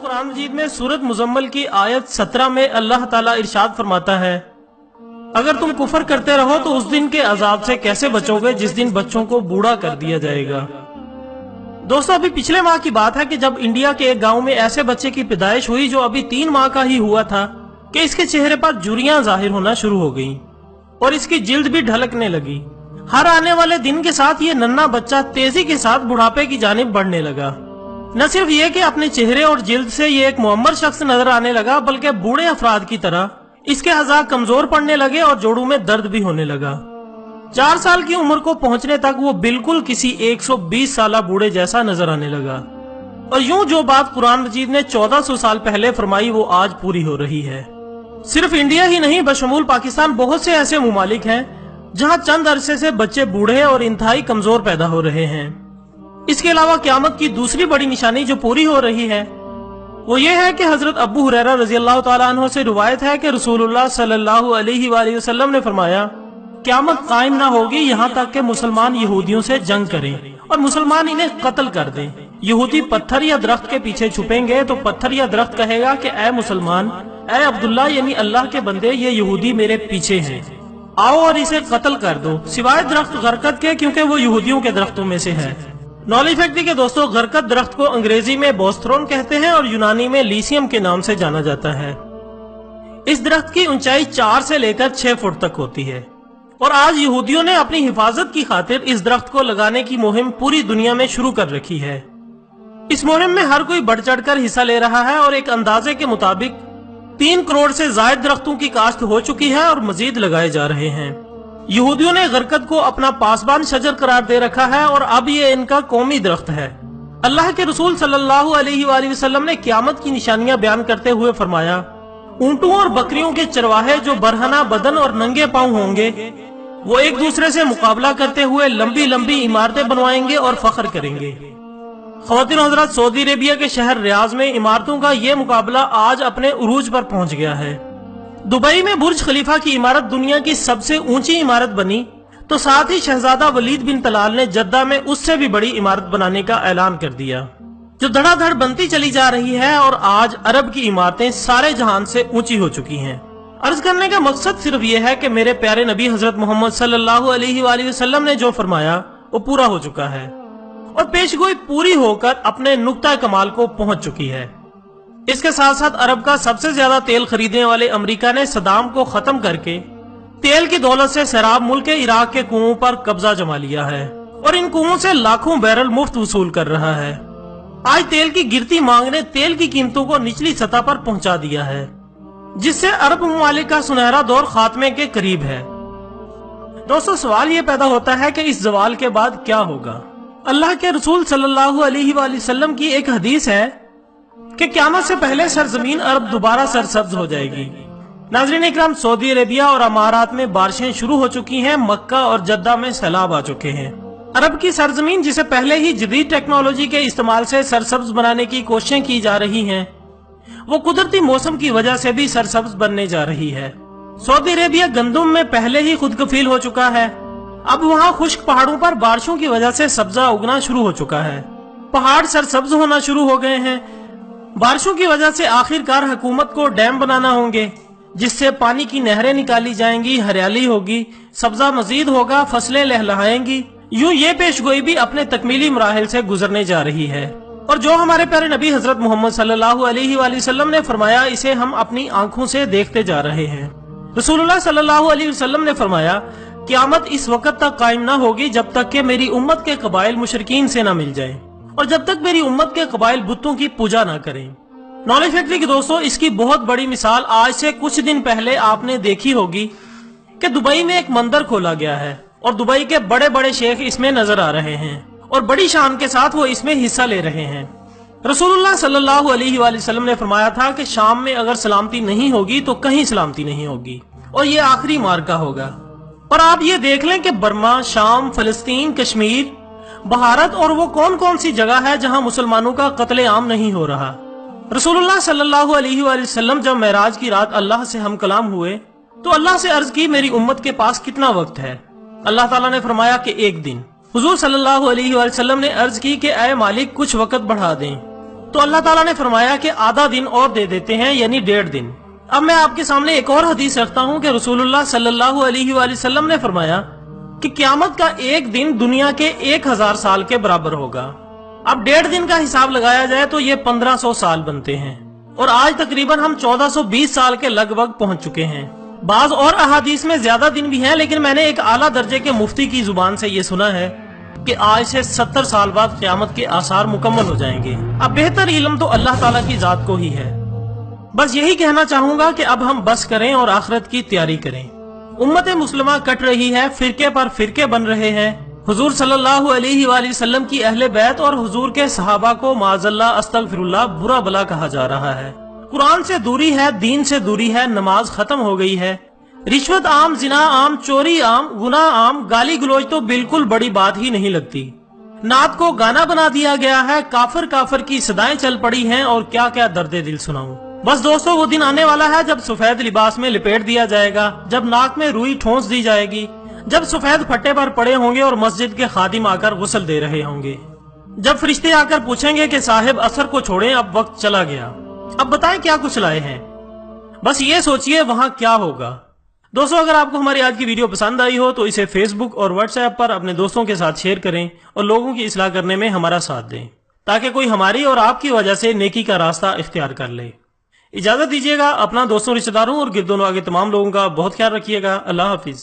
कुरान मजीद में सूरत मुजम्मल की आयत 17 में अल्लाह ताला इरशाद फरमाता है, अगर तुम कुफर करते रहो तो उस दिन के अजाब से कैसे बचोगे जिस दिन बच्चों को बूढ़ा कर दिया जाएगा। दोस्तों, अभी पिछले माह की बात है कि जब इंडिया के एक गांव में ऐसे बच्चे की पैदाइश हुई जो अभी 3 माह का ही हुआ था कि इसके चेहरे पर झुर्रियां जाहिर होना शुरू हो गईं और इसकी जिल्द भी ढलकने लगी। हर आने वाले दिन के साथ ये नन्हा बच्चा तेजी के साथ बुढ़ापे की जानिब बढ़ने लगा। न सिर्फ ये कि अपने चेहरे और जिल्द से ये एक मुअम्मर शख्स नजर आने लगा, बल्कि बूढ़े अफराद की तरह इसके अज़ा कमजोर पड़ने लगे और जोड़ों में दर्द भी होने लगा। 4 साल की उम्र को पहुंचने तक वो बिल्कुल किसी 120 साल बूढ़े जैसा नजर आने लगा। और यूं जो बात कुरान मजीद ने 1400 साल पहले फरमाई वो आज पूरी हो रही है। सिर्फ इंडिया ही नहीं, बशमूल पाकिस्तान बहुत से ऐसे मुमालिक हैं जहां चंद अरसे से बच्चे बूढ़े और इंतहाई कमजोर पैदा हो रहे हैं। इसके अलावा क़यामत की दूसरी बड़ी निशानी जो पूरी हो रही है वो ये है कि हजरत अबू हुरैरा रज़ी अल्लाह तआला अन्हु से रिवायत है कि रसूलुल्लाह सल्लल्लाहु अलैहि वसल्लम ने फरमाया, क़यामत कायम ना होगी यहाँ तक कि मुसलमान यहूदियों से जंग करें और मुसलमान इन्हें कत्ल कर दें। यहूदी पत्थर या दरख्त के पीछे छुपेंगे तो पत्थर या दरख्त कहेगा कि ऐ मुसलमान, ऐ अब्दुल्ला यानी अल्लाह के बंदे, ये यहूदी मेरे पीछे हैं, आओ और इसे कत्ल कर दो, सिवाय दरख्त गरकत के, क्योंकि वो यहूदियों के दरख्तों में से है। नॉलेज फैक्ट्री के दोस्तों, गरकत दरख्त को अंग्रेजी में बोस्थ्रोन कहते हैं और यूनानी में लीसियम के नाम से जाना जाता है। इस दरख्त की ऊंचाई 4 से लेकर 6 फुट तक होती है और आज यहूदियों ने अपनी हिफाजत की खातिर इस दरख्त को लगाने की मुहिम पूरी दुनिया में शुरू कर रखी है। इस मुहिम में हर कोई बढ़ चढ़ कर हिस्सा ले रहा है और एक अंदाजे के मुताबिक 3 करोड़ से ज्यादा दरख्तों की काश्त हो चुकी है और मजीद लगाए जा रहे हैं। यहूदियों ने गरकत को अपना पासबान शजर करार दे रखा है और अब ये इनका कौमी दरख्त है। अल्लाह के रसूल सल्लल्लाहु अलैहि वसल्लम ने क़यामत की निशानियां बयान करते हुए फरमाया, ऊंटों और बकरियों के चरवाहे जो बरहना बदन और नंगे पांव होंगे वो एक दूसरे से मुकाबला करते हुए लंबी लंबी इमारतें बनवाएंगे और फख्र करेंगे। ख़वातीन हज़रात, सऊदी अरेबिया के शहर रियाज में इमारतों का ये मुकाबला आज अपने उरूज पर पहुंच गया है। दुबई में बुर्ज खलीफा की इमारत दुनिया की सबसे ऊंची इमारत बनी तो साथ ही शहजादा वलीद बिन तलाल ने जद्दा में उससे भी बड़ी इमारत बनाने का ऐलान कर दिया, जो धड़ाधड़ बनती चली जा रही है और आज अरब की इमारतें सारे जहान से ऊंची हो चुकी हैं। अर्ज करने का मकसद सिर्फ ये है कि मेरे प्यारे नबी हजरत मोहम्मद सल्लल्लाहु अलैहि वसल्लम ने जो फरमाया वो पूरा हो चुका है और पेशगोई पूरी होकर अपने नुक्ता कमाल को पहुंच चुकी है। इसके साथ साथ अरब का सबसे ज्यादा तेल खरीदने वाले अमेरिका ने सदाम को खत्म करके तेल की दौलत से सैराब मुल्क इराक के कुओं पर कब्जा जमा लिया है और इन कुओं से लाखों बैरल मुफ्त वसूल कर रहा है। आज तेल की गिरती मांग ने तेल की कीमतों को निचली सतह पर पहुंचा दिया है, जिससे अरब ममालिक का सुनहरा दौर खात्मे के करीब है। दोस्तों, सवाल ये पैदा होता है कि इस जवाल के बाद क्या होगा। अल्लाह के रसूल सल्लल्लाहु अलैहि वसल्लम की एक हदीस है कि क़यामत से पहले सरजमीन अरब दोबारा सरसब्ज हो जाएगी। नाज़रीन इकराम, सऊदी अरेबिया और अमारात में बारिशें शुरू हो चुकी हैं, मक्का और जद्दा में सैलाब आ चुके हैं। अरब की सरजमीन जिसे पहले ही जदीद टेक्नोलॉजी के इस्तेमाल से सरसब्ज बनाने की कोशिशें की जा रही हैं, वो कुदरती मौसम की वजह से भी सरसब्ज बनने जा रही है। सऊदी अरेबिया गंदम में पहले ही खुद कफील हो चुका है। अब वहाँ खुश्क पहाड़ों पर बारिशों की वजह से सब्जा उगना शुरू हो चुका है, पहाड़ सरसब्ज होना शुरू हो गए हैं। बारिशों की वजह से आखिरकार हुकूमत को डैम बनाना होंगे जिससे पानी की नहरें निकाली जाएंगी, हरियाली होगी, सब्जा मजीद होगा, फसलें लहलहाएंगी। यूं ये पेशगोई भी अपने तकमीली मराहिल से गुजरने जा रही है और जो हमारे प्यारे नबी हजरत मोहम्मद सल्लल्लाहु अलैहि वसल्लम ने फरमाया इसे हम अपनी आंखों से देखते जा रहे हैं। रसूलुल्लाह सल्लल्लाहु अलैहि वसल्लम ने फरमाया, क़यामत इस वक्त तक कायम ना होगी जब तक कि मेरी उम्मत के कबाइल मुशरिकीन से न मिल जाएं और जब तक मेरी उम्मत के कबाइल बुतों की पूजा ना करें। नॉलेज फैक्ट्री के दोस्तों, इसकी बहुत बड़ी मिसाल आज से कुछ दिन पहले आपने देखी होगी कि दुबई में एक मंदिर खोला गया है और दुबई के बड़े बड़े शेख इसमें नजर आ रहे हैं और बड़ी शान के साथ वो इसमें हिस्सा ले रहे हैं। रसूलुल्लाह सल्लल्लाहु अलैहि वसल्लम ने फरमाया था कि शाम में अगर सलामती नहीं होगी तो कहीं सलामती नहीं होगी और ये आखिरी मार्का होगा। और आप ये देख लें कि बर्मा, शाम, फलस्तीन, कश्मीर, भारत और वो कौन कौन सी जगह है जहां मुसलमानों का कत्ले आम नहीं हो रहा। रसूलुल्लाह सल्लल्लाहु अलैहि वसल्लम जब मेराज की रात अल्लाह से हम कलाम हुए तो अल्लाह से अर्ज की, मेरी उम्मत के पास कितना वक्त है। अल्लाह ताला ने फरमाया कि 1 दिन। हुजूर सल्लल्लाहु अलैहि वसल्लम ने अर्ज की कि ऐ मालिक कुछ वक्त बढ़ा दें تو اللہ ताला ने फरमाया कि आधा दिन और दे देते हैं, यानी 1.5 दिन। अब मैं आपके सामने एक और हदीस रखता हूँ कि रसूलुल्लाह सल्लल्लाहु अलैहि वसल्लम ने फरमाया कि क़यामत का एक दिन दुनिया के 1000 साल के बराबर होगा। अब 1.5 दिन का हिसाब लगाया जाए तो ये 1500 साल बनते हैं, और आज तकरीबन हम 1420 साल के लगभग पहुंच चुके हैं। बाज और अहादीस में ज्यादा दिन भी हैं, लेकिन मैंने एक आला दर्जे के मुफ्ती की जुबान से ये सुना है कि आज से 70 साल बाद क़यामत के आसार मुकम्मल हो जाएंगे। अब बेहतर इल्म तो अल्लाह ताला की जात को ही है। बस यही कहना चाहूंगा कि अब हम बस करें और आखिरत की तैयारी करें। उम्मत मुस्लिमा कट रही है, फिरके पर फिरके बन रहे हैं। हुजूर सल्लल्लाहु अलैहि वसल्लम की अहले बैत और हुजूर के सहाबा को माज़अल्लाह अस्तगफिरुल्लाह बुरा भला कहा जा रहा है। कुरान से दूरी है, दीन से दूरी है, नमाज खत्म हो गई है। रिश्वत आम, जिना आम, चोरी आम, गुनाह आम, गाली गलौज तो बिल्कुल बड़ी बात ही नहीं लगती। नात को गाना बना दिया गया है, काफिर काफिर की सदाएं चल पड़ी हैं, और क्या क्या दर्दे दिल सुनाऊं। बस दोस्तों, वो दिन आने वाला है जब सफेद लिबास में लिपेट दिया जाएगा, जब नाक में रुई ठोंस दी जाएगी, जब सफेद फट्टे पर पड़े होंगे और मस्जिद के खादिम आकर गुस्ल दे रहे होंगे, जब फरिश्ते आकर पूछेंगे कि साहिब असर को छोड़ें, अब वक्त चला गया, अब बताएं क्या कुछ लाए हैं। बस ये सोचिए वहां क्या होगा। दोस्तों, अगर आपको हमारी आज की वीडियो पसंद आई हो तो इसे फेसबुक और व्हाट्सएप पर अपने दोस्तों के साथ शेयर करें और लोगों की इस्लाह करने में हमारा साथ दें, ताकि कोई हमारी और आपकी वजह से नेकी का रास्ता इख्तियार कर ले। इजाजत दीजिएगा। अपना, दोस्तों, रिश्तेदारों और गिरदोनवां के तमाम लोगों का बहुत ख्याल रखिएगा। अल्लाह हाफिज।